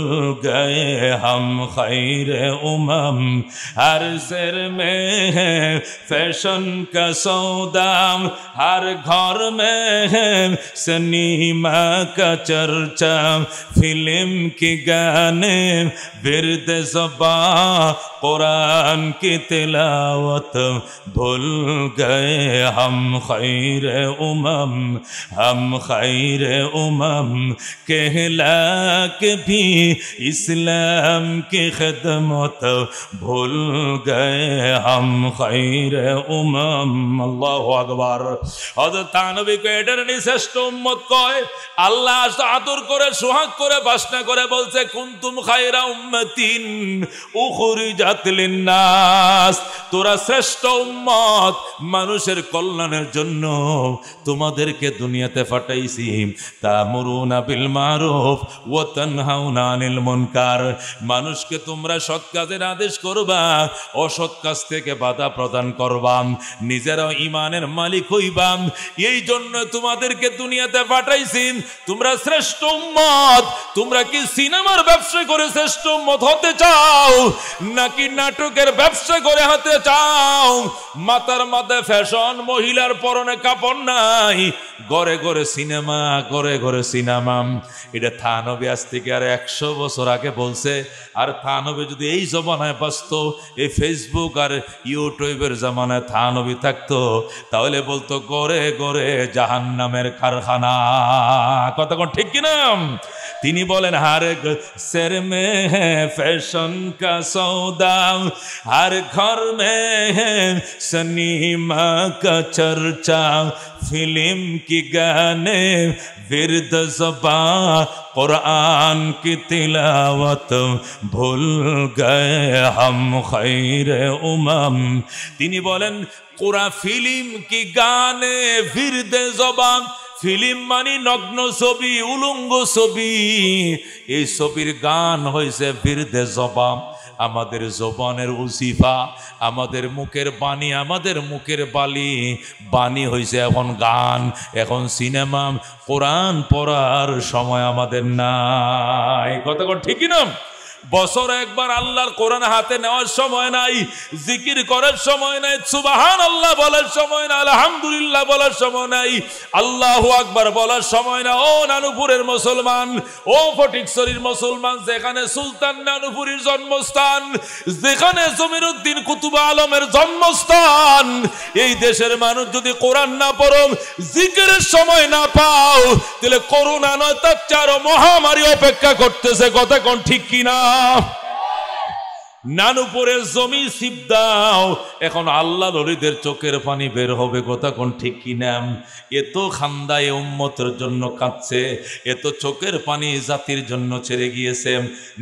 गए हम खैर उमम। हर सिर में है फैशन का सौदा, हर घर में है सिनेमा का चर्चा, फिल्म की गाने विर्द ज़बां कुरान की तिलावत भूल गए हम खैर उमम कहला के भी इस्लाम की खिदमत भूल गए हम खैर उमम। अल्लाहु अकबर। हযরত নবী কে এটার শ্রেষ্ঠ উম্মত কয়, আল্লাহ আদর করে সোহাগ করে বাসনা করে বলছে, কুনতুম খায়রা উম্মাতিন উখরিজাত লিন্নাস, তোরা শ্রেষ্ঠ উম্মত, মানুষের কল্যাণের জন্য তোমাদেরকে দুনিয়াতে পাঠাইছি। তা'মুরুনা বিল মারুফ ওয়া তানহাউনা আনিল মুনকার, মানুষকে তোমরা সৎ কাজের আদেশ করবা, অসৎ কাজ থেকে বাধা প্রদান করবা, নিজেরাও ঈমানের মালিক হইবা। এই জন্য তোমাদেরকে দুনিয়াতে পাঠাইছি। তোমরা শ্রেষ্ঠ উম্মত। তোমরা কি সিনেমার ব্যবসা করে শ্রেষ্ঠ উম্মত হতে চাও, নাকি নাটকের ব্যবসা করে হতে চাও? মাথার মাথায় ফ্যাশন, মহিলার পরনে কাপড় নাই, ঘরে ঘরে সিনেমা, ঘরে ঘরে সিনেমা। এটা থানবী আজ থেকে আর 100 বছর আগে বলছে। আর থানবী যদি এই জমানায় বাঁচত, এই ফেসবুক আর ইউটিউবের জমানায় থানবী থাকতো, তাহলে বলতো ঘরে ঘরে জাহান্নামের কারখানা। কথা কোন ঠিক কিনা? তিনি বলেন, हर सिर में है फैशन का सौदा, हर घर में है सिनेमा का चर्चा, फिल्म की गाने विर्द ज़बां कुरान की तिलावत भूल गए हम खैर उमम। তিনি বলেন, कुरान फिल्म की गाने विर्द ज़बां, ফিল্ম মানে নগ্ন ছবি, উলঙ্গ ছবি, এই ছবির গান হয়েছে বিরদে জবান। আমাদের জবানের উসিফা, আমাদের মুখের বাণী, আমাদের মুখের বাণী হয়েছে এখন গান, এখন সিনেমা। কোরআন পড়ার সময় আমাদের নাই। কথা ঠিকই না? বছর একবার আল্লাহর কোরআন হাতে নেওয়ার সময় নাই, জিকির করার সময় নাই, সুবহানাল্লাহ বলার সময় নাই, আলহামদুলিল্লাহ বলার সময় নাই, আল্লাহু আকবার বলার সময় না। ও নানুপুরের মুসলমান, ও ফটিকছড়ির মুসলমান, যেখানে সুলতান নানুপুরীর জন্মস্থান, যেখানে জমিরউদ্দিন কুতুব আলমের জন্মস্থান, এই দেশের মানুষ যদি কোরআন না পড়ো, জিকিরের সময় না পাও, তাহলে করোনা নয়, তার চারো মহামারী অপেক্ষা করতেছে। কথা কোন ঠিক কিনা? নানুপুরের জমি ছিপ দাও, এখন আল্লাহ নবীদের চোখের পানি বের হবে। কথা কোন ঠিক কিনা? এত খান্দা এ উম্মতের জন্য কাঁদছে, এত চোখের পানি জাতির জন্য ছেড়ে গিয়েছে,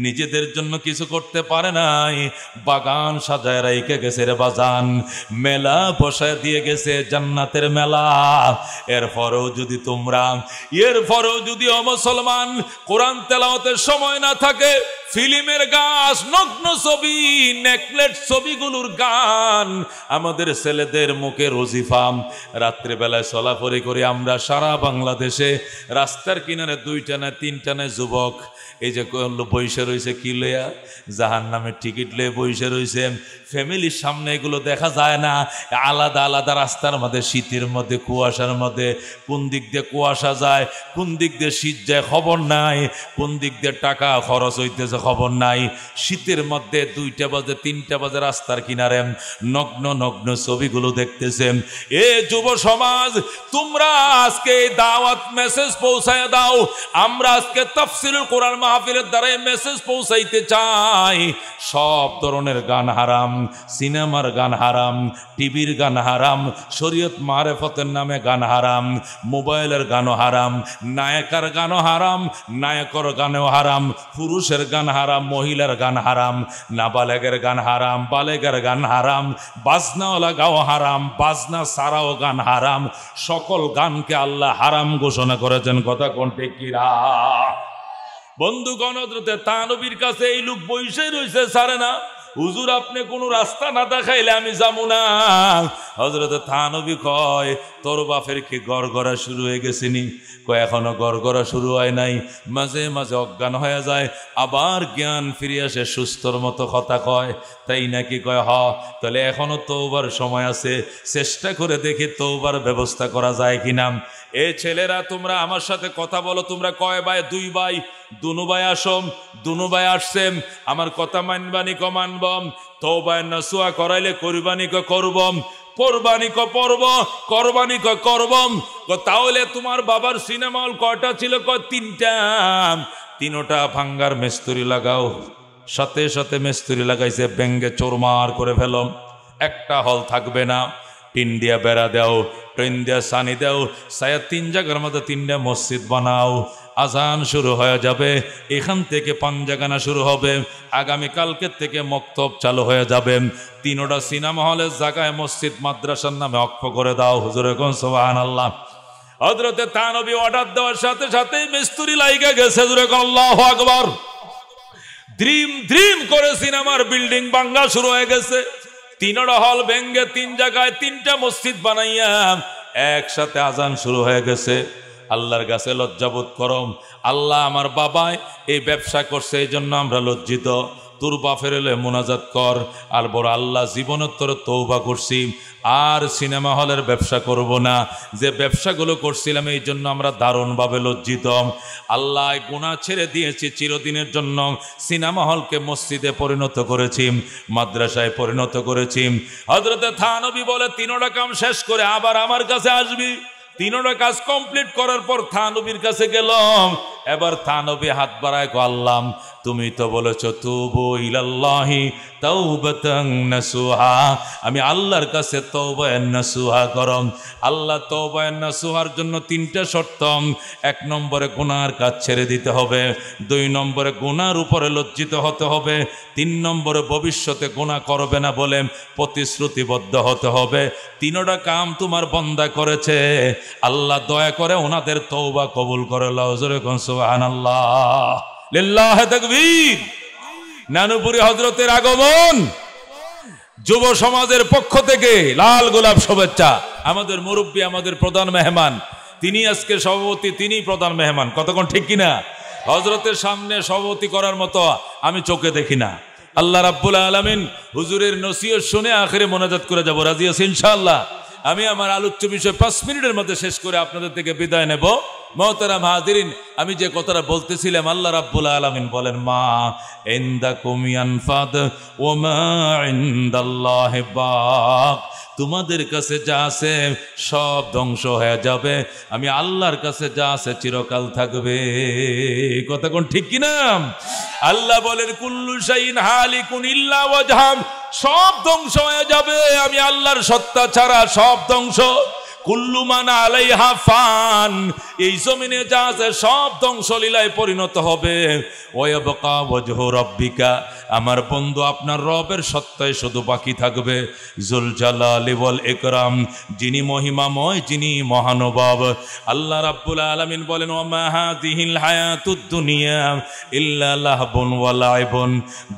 নিজেদের জন্য কিছু করতে পারে নাই। বাগান সাজায় রাইখে গেছে রে বাজান, মেলা বসায় দিয়ে গেছে, জান্নাতের মেলা। এরপরেও যদি ও মুসলমান কোরআন তেলাওয়াতের সময় না থাকে, ফিল্মের গাছ, নগ্ন ছবি, নেকলেট ছবিগুলোর গান, আমাদের ছেলেদের মুখে রজিফা। রাত্রিবেলায় চলাফেরা করে আমরা সারা বাংলাদেশে রাস্তার কিনারে 2টা না 3টা না যুবক এই যে বইসে রয়েছে, কি লইয়া? জাহান্নামের টিকিট লয়ে বইসে রয়েছে। ফ্যামিলির সামনে এগুলো দেখা যায় না, আলাদা আলাদা রাস্তার মধ্যে, শীতের মধ্যে, কুয়াশার মধ্যে, কোন দিক দিয়ে কুয়াশা যায়, কোন দিক দিয়ে শীত যায় খবর নাই, কোন দিক দিয়ে টাকা খরচ হইতেছে খবর নাই। শীতের মধ্যে 2টা বাজে 3টা বাজে রাস্তার কিনারে নগ্ন নগ্ন ছবিগুলো দেখতেছেন। এ যুব সমাজ, তোমরা আজকে দাওয়াত মেসেজ পৌঁছায় দাও। আমরা আজকে তাফসীরুল কোরআন মাহফিলের দ্বারা মেসেজ পৌঁছাইতে চাই। সব ধরনের গান হারাম, সিনেমার গান হারাম, টিভির গান হারাম, শরীয়ত মারেফতের নামে গান হারাম, মোবাইলের গানও হারাম, নায়িকার গানও হারাম, নায়কর গানও হারাম, পুরুষের গান হারাম, মহিলার গান হারাম, নাবালেগের গান হারাম, বালেগের গান হারাম, বাজনাওয়ালা গাও হারাম, বাজনা ছাড়াও গান হারাম। সকল গানকে আল্লাহ হারাম ঘোষণা করেছেন। কথা কোন ঠিক কিনা? বন্ধুগণ, হযরতে তানবীর কাছে এই লোক বইসে রইছে, ছাড়ে না। হুজুর, আপনি কোনো রাস্তা না দেখাইলে আমি যাবো না। হযরতে তানবী কয়, তোর বাপের কি গড়গড়া শুরু হয়ে গেছিনি? কয়, এখনো গড়গড়া শুরু হয় নাই। মাঝে মাঝে অজ্ঞান হয়ে যায়, আবার জ্ঞান ফিরে আসে, সুস্থর মতো কথা কয়। তাই নাকি? কয়, হ। তাহলে এখনো তওবার সময় আছে, চেষ্টা করে দেখি তওবার ব্যবস্থা করা যায় কিনা। এ ছেলেরা, তোমরা আমার সাথে কথা বলো। তোমরা কয় ভাই? 2 ভাই। দুনু ভাই আসম, দুনু ভাই আসছেন। আমার কথা মানবানি ক মানবম, তওবা নসুহা করাইলে করবানি ক করবম, কোরবানি ক পরব, কোরবানি ক করবম। তাহলে তোমার বাবার সিনেমা হল কয়টা ছিল? কয় 3টা। 3টা ভাঙ্গার মিস্ত্রি লাগাও। সাথে সাথে মিস্ত্রি লাগাইছে, ব্যাঙ্গে চোরমার করে ফেলম। একটা হল থাকবে না। টিন দিয়া বেড়া দাও, টিন দিয়া সানি দাও, সায়া 3 জায়গার মধ্যে 3টা মসজিদ বানাও। আজান শুরু হয়ে যাবে, এখান থেকে পাঞ্জাগানা শুরু হবে, আগামীকালকে থেকে মক্তব চালু হয়ে যাবে। 3টা সিনেমা হলের জায়গায় মসজিদ মাদ্রাসার নামে অক্ষ করে দাও। হুজুরে কোন সুবহানাল্লাহ। হযরতে তানবী অর্ডার দেওয়ার সাথে সাথে মিস্ত্রি লাইগা গেছে। হুজুরে কোন আল্লাহু আকবার। দ্রিম দ্রিম করে সিনেমার বিল্ডিং ভাঙা শুরু হয়ে গেছে। 3টা হল ভেঙ্গে 3 জায়গায় 3টা মসজিদ বানাইয়া একসাথে আজান শুরু হয়ে গেছে। আল্লাহর কাছে লজ্জাবোধ করম। আল্লাহ, আমার বাবাই এই ব্যবসা করছে, এই জন্য আমরা লজ্জিত। তোর বাপের এলে মোনাজাত কর। আর বড় আল্লাহ, জীবনোত্তর তওবা করছি, আর সিনেমা হলের ব্যবসা করব না। যে ব্যবসাগুলো করছিলাম এই জন্য আমরা দারুণভাবে লজ্জিত। আল্লাহ, গুনাহ ছেড়ে দিয়েছি চিরদিনের জন্য। সিনেমা হলকে মসজিদে পরিণত করেছি, মাদ্রাসায় পরিণত করেছি। হযরতে তানবী বলে, 3টা কাম শেষ করে আবার আমার কাছে আসবি। 3টা কাজ কমপ্লিট করার পর তানবীর কাছে গেলাম। এবার তানবী হাত বাড়ায়, আল্লাহ, তুমি তো বলেছো তুবু ইলাল্লাহি তাওবাতান নাসুহা। আমি আল্লাহর কাছে তওবা নাসুহা করম। আল্লাহ, তওবা নাসুহার জন্য 3টা শর্ত। 1 নম্বরে গুনার কাজ ছেড়ে দিতে হবে, 2 নম্বরে গুনার উপরে লজ্জিত হতে হবে, 3 নম্বরে ভবিষ্যতে গুনাহ করবে না বলে প্রতিশ্রুতিবদ্ধ হতে হবে। 3টা কাম তোমার বান্দা করেছে। আল্লাহ দয়া করে ওনাদের তওবা কবুল করে লও। জোরে কোন সুবহানাল্লাহ, লিল্লাহি তাকবীর। নানুপুরি হযরতের আগমন, যুব সমাজের পক্ষ থেকে লাল গোলাপ শুভেচ্ছা। আমাদের মুরব্বী, আমাদের প্রধান মেহমান, তিনি আজকে সভাপতি, তিনি প্রধান মেহমান। কতক্ষণ ঠিক কিনা? হযরতের সামনে সভাপতি করার মতো আমি চোখে দেখি না। আল্লাহ রাব্বুল আলামিন হুজুরের নসিহত শুনে আখিরে মোনাজাত করে যাব। রাজি আছেন ইনশাআল্লাহ? আমি আমার আলোচ্য বিষয় 5 মিনিটের মধ্যে শেষ করে আপনাদের থেকে বিদায় নেব। মুহতারাম হাজিরিন, আমি যে কথাটা বলতেছিলাম, আল্লাহ রাব্বুল আলামিন বলেন, মা ইনদাকুম ইয়ানফাদ ওয়া মা ইনদাল্লাহি বাক। তোমাদের কাছে যা আছে সব ধ্বংস হয়ে যাবে, আমি আল্লাহর কাছে যা আছে চিরকাল থাকবে। কথা কোন ঠিক কিনা? আল্লাহ বলেন, কুল্লু শাইইন হালিকুন ইল্লা ওয়াজহা। সব ধ্বংস হয়ে যাবে, আমি আল্লাহর সত্তা ছাড়া সব ধ্বংস। কুল্লু মান আলাইহা ফান। এই জমিনে যা আছে সব ধ্বংসলীলায় পরিণত হবে। ওয়ায়াবকা ওয়াজহু রাব্বিকা। আমার বন্ধু, আপনার রবের সত্তায় শুধু বাকি থাকবে। জুল জালালি ওয়াল ইকরাম, যিনি মহিমাময়, যিনি মহানুভব। আল্লাহ রাব্বুল আলামিন বলেন, ওয়া মা হাযিহিল হায়াতুদ দুনিয়া ইল্লা লাহবুন ওয়া লাইবুন।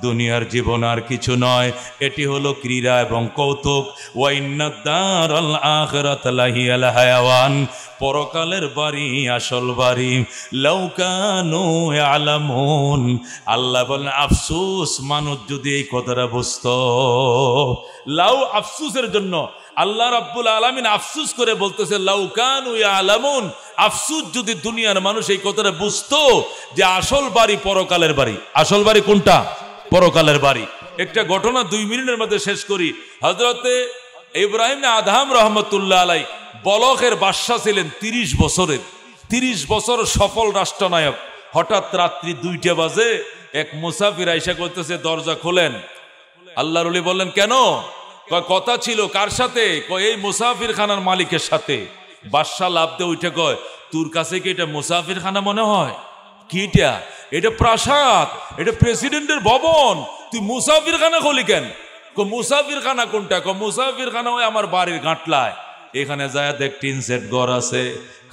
দুনিয়ার জীবন আর কিছু নয়, এটি হলো ক্রীড়া এবং কৌতুক। ওয়া ইন্নাদ দারাল আখিরাতা লাহিয়াল হায়াওয়ান। পরকালের বাড়ি আসল বাড়ি। লাউ কানু ইয়ালামুন। আল্লাহ বলেন, আফসোস মানুষ যদি এই কথাটা বুঝতো। লাউ, আফসোসের জন্য আল্লাহ রাব্বুল আলামিন আফসোস করে বলতেছে, লাউ কানু ইয়ালামুন। আফসুস যদি দুনিয়ার মানুষ এই কথাটা বুঝতো যে আসল বাড়ি পরকালের বাড়ি। আসল বাড়ি কোনটা? পরকালের বাড়ি। একটা ঘটনা 2 মিনিটের মধ্যে শেষ করি। হযরতে ইব্রাহিম আদহাম রহমতুল্লাহ আলাই বলখের বাদশা ছিলেন 30 বছরের। 30 বছর সফল রাষ্ট্রনায়ক। হঠাৎ রাত্রি 2টা বাজে এক মুসাফির আইসা করতেছে, দরজা খোলেন। আল্লাহর ওলি বললেন কেন? কথা ছিল কার সাথে? এই মুসাফির খানার মালিকের সাথে। বাদশা লাভ দিয়ে উঠে কয়, তোর কাছে কি এটা মুসাফির খানা মনে হয়? কি এটা? এটা প্রাসাদ, এটা প্রেসিডেন্টের ভবন, তুই মুসাফির খানা খোলি কেন? মুসাফির খানা কোনটা? মুসাফির খানা ওই আমার বাড়ির গাঁটলায়। এখানে যায় দেখ টিন সেট ঘর আছে,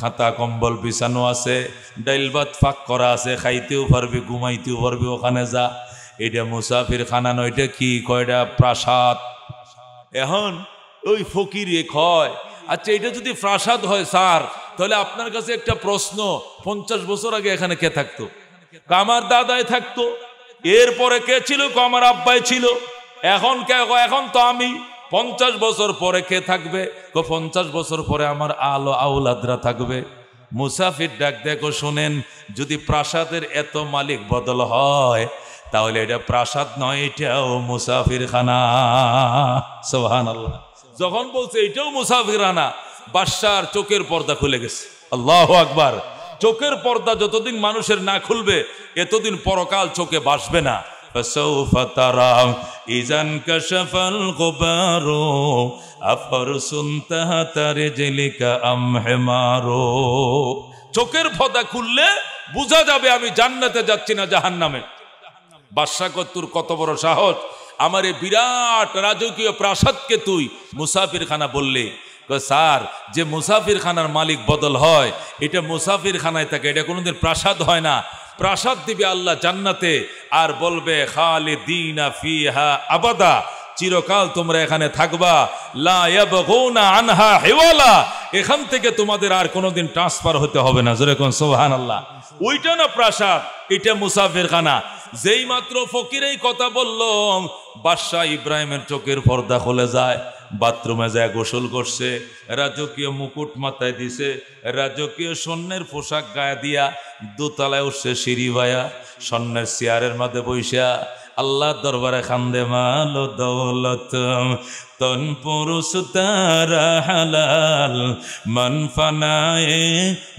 খাতা কম্বল বিছানো আছে, ডাইল ভাত ফাঁক করা আছে, খাইতেও পারবি ঘুমাইতেও পারবি, ওখানে যা। এটা মুসাফির খানা নয়, এটা কি কয়টা? প্রাসাদ। এখন ওই ফকির কয়, আচ্ছা এটা যদি প্রাসাদ হয় স্যার, তাহলে আপনার কাছে একটা প্রশ্ন, 50 বছর আগে এখানে কে থাকতো? আমার দাদাই থাকতো। এরপরে কে ছিল? আমার আব্বাই ছিল। এখন কে? এখন তো আমি। 50 বছর পরে কে থাকবে? 50 বছর পরে আমার আলো আউলাদরা থাকবে। মুসাফির ডাক দেখো, শোনেন, যদি প্রাসাদের এত মালিক বদল হয় তাহলে এটা প্রাসাদ নয়, এটাও মুসাফির খানা। সুবহানাল্লাহ। যখন বলছে এটাও মুসাফির খানা, বাদশার চোখের পর্দা খুলে গেছে। আল্লাহু আকবার। চোখের পর্দা যতদিন মানুষের না খুলবে এতদিন পরকাল চোখে বাসবে না। فسوف ترى إذا انكشف الغبار أفرس تحت رجلك أم حمار। চোখের পর্দা খুললে বোঝা যাবে আমি জান্নাতে যাচ্ছি না জাহান্নামে। বাদশা কতুর কত বড় সাহস, আমার এই বিরাট রাজকীয় প্রাসাদকে তুই মুসাফির খানা বললি? স্যার, যে মুসাফির খানার মালিক বদল হয় এটা মুসাফির খানায় থাকে, এটা কোনোদিন প্রাসাদ হয় না। প্রাসাদ দিবে আল্লাহ জান্নাতে, আর বলবে খালিদিনা ফিহা আবাদা, চিরকাল তোমরা এখানে থাকবা। লা ইয়াবগুনা আনহা হিওয়ালা, এখান থেকে তোমাদের আর কোনোদিন ট্রান্সফার হতে হবে না। জোরে কোন সুবহানাল্লাহ। ওইটা না প্রাসাদ, এটা মুসাফির খানা। যেই মাত্র ফকির এই কথা বলল, বাদশাহ ইব্রাহিমের চোখের পর্দা খুলে যায়। বাথরুমে যায় গোসল করছে, রাজকীয় মুকুট মাথায় দিছে, রাজকীয় স্বর্ণের পোশাক গায়ে দিয়া দোতলায় উঠছে সিঁড়ি ভাইয়া, স্বর্ণের চেয়ারের মধ্যে বইসা আল্লাহ দরবারে খান্দে, মাল দৌলত তন পুরুষ তারা হালাল, মান ফানায়ে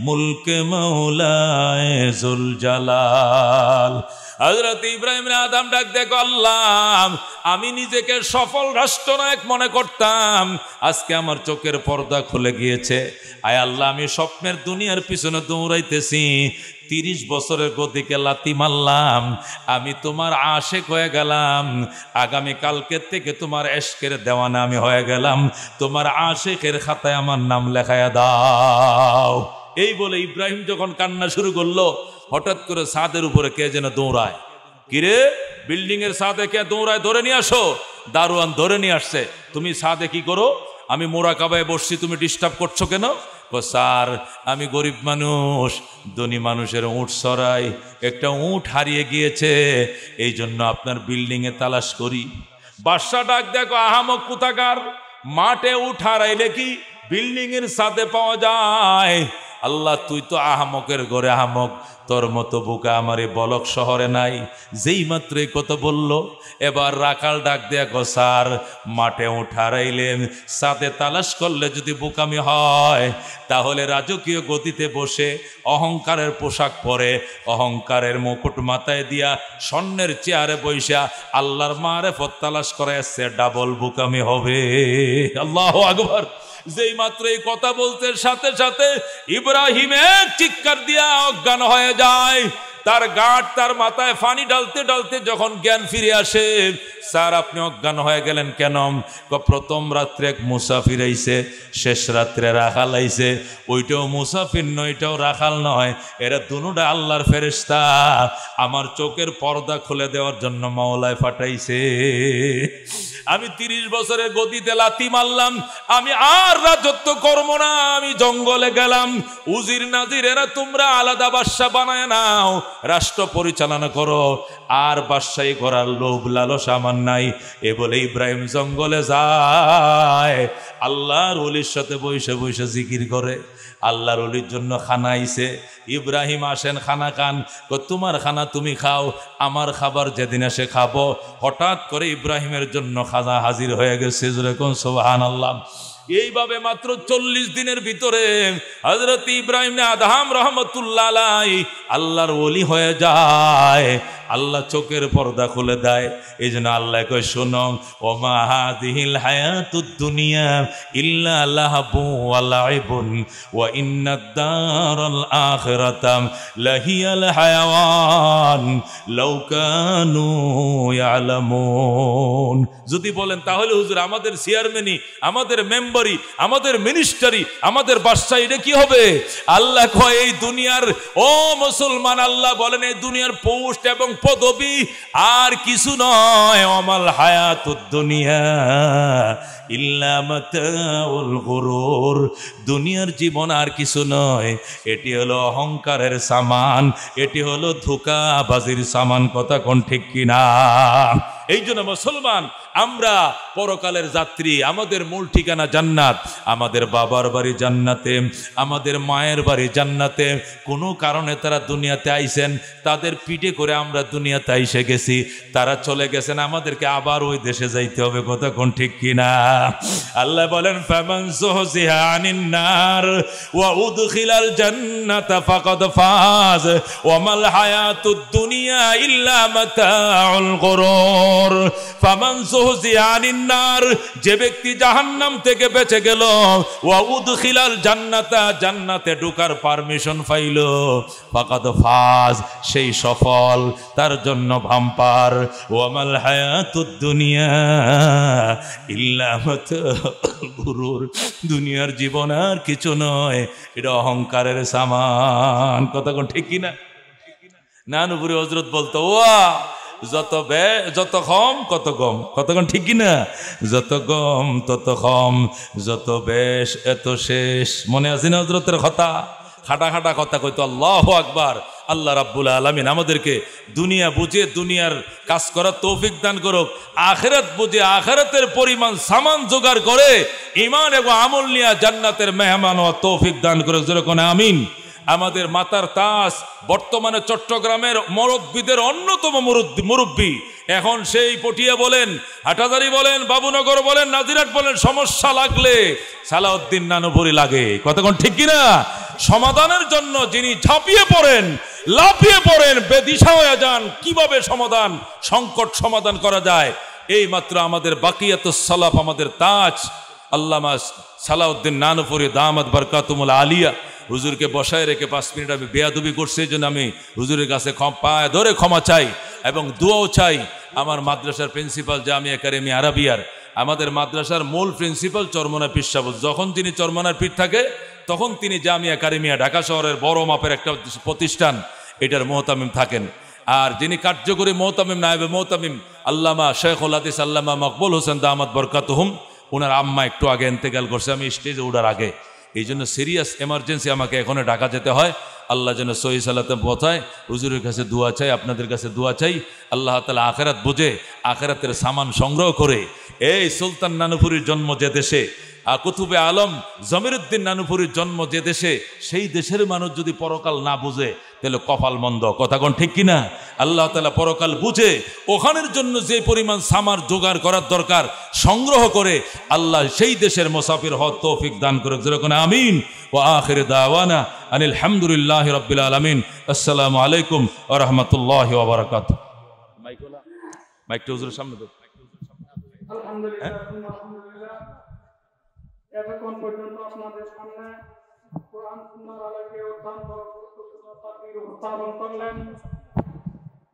মুলকে মৌলায়ে জুল জালাল। হযরত ইব্রাহিম আদম ডাক দেখো, আল্লাহ, আমি নিজেকে সফল রাষ্ট্রনায়ক মনে করতাম, আজকে আমার চোখের পর্দা খুলে গিয়েছে। আয় আল্লাহ, আমি স্বপ্নের দুনিয়ার পিছনে দৌড়াইতেছি, 30 বছরের গতিকে লাথি মারলাম, আমি তোমার আশেক হয়ে গেলাম। আগামী কালকের থেকে তোমার এশকের দেওয়ানা আমি হয়ে গেলাম, তোমার আশেকের খাতায় আমার নাম লেখায়া দাও। এই বলে ইব্রাহিম যখন কান্না শুরু করলো, হঠাৎ করে ছাদের উপরে কে যেন দৌড়ায়। কিরে, বিল্ডিং এর ছাদে কে দৌড়ায়? ধরে নিয়ে আসো। দারোয়ান ধরে নিয়ে আসছে। তুমি ছাদে কি করো? আমি মোরাকাবায় বসছি, তুমি ডিস্টার্ব করছো কেন? স্যার, আমি গরিব মানুষ, ধনী মানুষের উট সরাই, একটা উট হারিয়ে গিয়েছে, এই জন্য আপনার বিল্ডিং এ তালাশ করি। বাদশা ডাক দেখো, আহামক কোথাকার, মাঠে উট হারাইলে কি বিল্ডিং এর ছাদে পাওয়া যায়? আল্লাহ, তুই তো আহামকের ঘরে আহামক, তোর মতো বোকা আমার এই বলক শহরে নাই। যেই মাত্র এই কথা বলল, এবার রাখাল ডাক দেয়া, গো স্যার, মাঠে উঠ হারাইলেন, ছাদে তালাশ করলে যদি বোকামি হয়, তাহলে রাজকীয় গদিতে বসে অহংকারের পোশাক পরে, অহংকারের মুকুট মাথায় দিয়া, স্বর্ণের চেয়ারে বৈশা আল্লাহর মারেফত তালাশ করে আসছে, ডাবল বোকামি হবে। আল্লাহু আকবার। যেই মাত্র এই কথা বলতে সাথে সাথে ইব্রাহিমের চিৎকার দিয়া অজ্ঞান হয়ে যায়। তার গাঁট, তার মাথায় পানি ঢালতে ঢালতে যখন জ্ঞান ফিরে আসে, স্যার আপনি অজ্ঞান হয়ে গেলেন কেন? প্রথম রাত্রে এক মুসাফির আইছে, শেষ রাত্রে রাখাল আইছে। ওইটাও মুসাফির নয়, এটাও রাখাল নয়, এরা দুনুটা আল্লাহর ফেরেশতা। আমার চোখের পর্দা খুলে দেওয়ার জন্য মাওলায় পাঠাইছে। আমি 30 বছরের গতিতে লাথি মারলাম, আমি আর রাজত্ব করব না, আমি জঙ্গলে গেলাম। উজির নাজির এরা তোমরা আলাদা বাদশা বানায় নাও, রাষ্ট্র পরিচালনা করো, আর বাদশাহী করার লোভ লালসা আমার নাই। এ বলে ইব্রাহিম জঙ্গলে যায়, আল্লাহর ওলির সাথে বসে বসে জিকির করে। আল্লাহর ওলির জন্য খানা আইছে, ইব্রাহিম আসেন খানা খান, তোমার খানা তুমি খাও, আমার খাবার যেদিন এসে খাবো। হঠাৎ করে ইব্রাহিমের জন্য খাজা হাজির হয়ে গেছে, যেরকম সুবহানাল্লাহ। এইভাবে মাত্র 40 দিনের ভিতরে হযরত ইব্রাহিম আদহাম রহমতুল্লাহ আলাইহি আল্লাহর ওলি হয়ে যায়। আল্লাহ চোখের পর্দা খুলে দেয়। এই জন্য আল্লাহ কয়, শোনো, ওমা হাযিহিল হায়াতুদ দুনিয়া ইল্লা লাহবু ওয়া লাইবুন ওয়া ইন্নাদ দারাল আখিরাতা লাহিয়াল হায়াওয়ান লাউ কানু ইয়ালামুন। যদি বলেন তাহলে হুজুর আমাদের চেয়ারম্যানই, আমাদের মেম্বারই, আমাদের মিনিস্টারি, আমাদের বাদশাহ এটা কি হবে? আল্লাহ কয়, এই দুনিয়ার, ও মুসলমান, আল্লাহ বলেন এই দুনিয়ার পোস্ট এবং পদবি আর কিছু নয়। আমাল হায়াতুদ দুনিয়া ইল্লা মাতাউল গুরুর। দুনিয়ার জীবন আর কিছু নয়, এটি হলো অহংকারের সামান, এটি হলো ধোঁকাবাজির সামান। কথা কোন ঠিক কিনা? এই জন্য মুসলমান, আমরা পরকালের যাত্রী, আমাদের মূল ঠিকানা জান্নাত। আমাদের বাবার বাড়ি জান্নাতে, আমাদের মায়ের বাড়ি জান্নাতে। কোনো কারণে তারা দুনিয়াতে আইসেন, তাদের পিঠে করে আমরা দুনিয়াতে আইসে গেছি, তারা চলে গেছেন, আমাদেরকে আবার ওই দেশে যাইতে হবে। কথা কোন ঠিক কিনা? আল্লাহ বলেন, ফামান যুহজিহা আনিন নার ওয়া উদখিলাল জান্নাতা ফাকাদ ফাজ ওয়া মাল হায়াতুদ দুনিয়া ইল্লা মাতাউল গুরুর। ফামান যুহজিহা আনিন নার, যে ব্যক্তি জাহান্নাম থেকে বেঁচে গেল, ওয়া উদখিলাল জান্নাতা, জান্নাতে ঢোকার পারমিশন পাইল, ফাকাদ ফাজ, সেই সফল, তার জন্য ভাম্পার। ওয়া মাল হায়াতুদ দুনিয়া ইল্লা মাতাউল গুরুর। দুনিয়ার জীবন আর কিছু নয়, এটা অহংকারের সামান। কথা কোন ঠিক কিনা? নানুপুরি হযরত বলতো, ওয়া যত কম কত কম। কতক্ষণ ঠিক কিনা? যত কম তত কম, যত বেশ এত শেষ। মনে আছে না হযরতের কথা? খাটা খাটা কথা কইতো। আল্লাহু আকবার। আল্লাহ রাব্বুল আলামিন আমাদেরকে দুনিয়া বুঝে দুনিয়ার কাজ করার তৌফিক দান করুক, আখিরাত বুঝে আখিরাতের পরিমাণ সামান জোগাড় করে ঈমান এবং আমল নিয়ে জান্নাতের মেহমান হওয়ার তৌফিক দান করুক। যেরকম আমিন। আমাদের মাতার তাজ বর্তমানে চট্টগ্রামের মুরব্বীদের অন্যতম মুরব্বী। এখন সেই পটিয়া বলেন, হাটাজারি বলেন, বাবুনগর বলেন, নাজিরাট বলেন, সমস্যা লাগলে সালাউদ্দিন নানুপুরি লাগে। কতক্ষণ ঠিক কিনা? সমাধানের জন্য যিনি ঝাঁপিয়ে পড়েন, লাফিয়ে পড়েন, বেদিশা হয়ে যান, কিভাবে সমাধান, সংকট সমাধান করা যায়। এই মাত্র আমাদের বাকিয়াতুস সালাফ, আমাদের তাজ আল্লামা সালাউদ্দিন নানুপুরি দামাত বরকাতুমুল আলিয়া, হুজুরকে বসায় রেখে 5 মিনিট আমি বেয়াদবি করছি। এই জন্য আমি হুজুরের কাছে পায়ে ধরে ক্ষমা চাই এবং দোয়াও চাই। আমার মাদ্রাসার প্রিন্সিপাল জামিয়া কারিমি আরাবিয়ার, আমাদের মাদ্রাসার মূল প্রিন্সিপাল চরমনা পীর সাহেব, যখন তিনি চরমনার পীর থাকে তখন তিনি জামিয়া কারিমিয়া ঢাকা শহরের বড় মাপের একটা প্রতিষ্ঠান, এটার মোহতামিম থাকেন। আর যিনি কার্যকরী মোহতামিম, নায়েবে মোহতামিম আল্লামা শেখুল হাদিস আল্লামা মকবুল হোসেন দামাত বরকাতুহুম, ওনার আম্মা একটু আগে ইন্তেকাল করছে, আমি স্টেজে ওঠার আগে। এই জন্য সিরিয়াস এমার্জেন্সি আমাকে এখনো ঢাকা যেতে হয়। আল্লাহ যেন সহি সালাতে পৌঁছায়। হুজুরের কাছে দোয়া চাই, আপনাদের কাছে দোয়া চাই। আল্লাহ তাআলা আখিরাত বুঝে আখিরাতের সামান সংগ্রহ করে এই সুলতান নানুপুরির জন্ম যে দেশে, কুতুবে আলম জমিরুদ্দিন নানুপুরির জন্ম যে দেশে, সেই দেশের মানুষ যদি পরকাল না বুঝে তাহলে কপাল মন্দ। কথা কোন ঠিক কিনা? আল্লাহ তাআলা পরকাল বুঝে ওখানের জন্য যে পরিমাণ সামার জোগাড় করার দরকার সংগ্রহ করে আল্লাহ সেই দেশের মুসাফির হওয়ার তৌফিক দান করুক। যেরকম আমিন। ওয়া আখির দাওয়ানা আনিল হামদুলিল্লাহি রাব্বিল আলামিন। আসসালামু আলাইকুম ওয়া রাহমাতুল্লাহি ওয়া বারাকাতুহু। মাইকটা হুজুরের সামনে দাও। আলহামদুলিল্লাহ, আলহামদুলিল্লাহ। এতক্ষণ পর্যন্ত আপনাদের সামনে কোরআন সুন্নাহর আলোকে অত্যন্ত গুরুত্বপূর্ণ তাকরীর উপস্থাপন করলেন।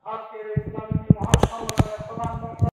আজকের ইসলামী মহাসভা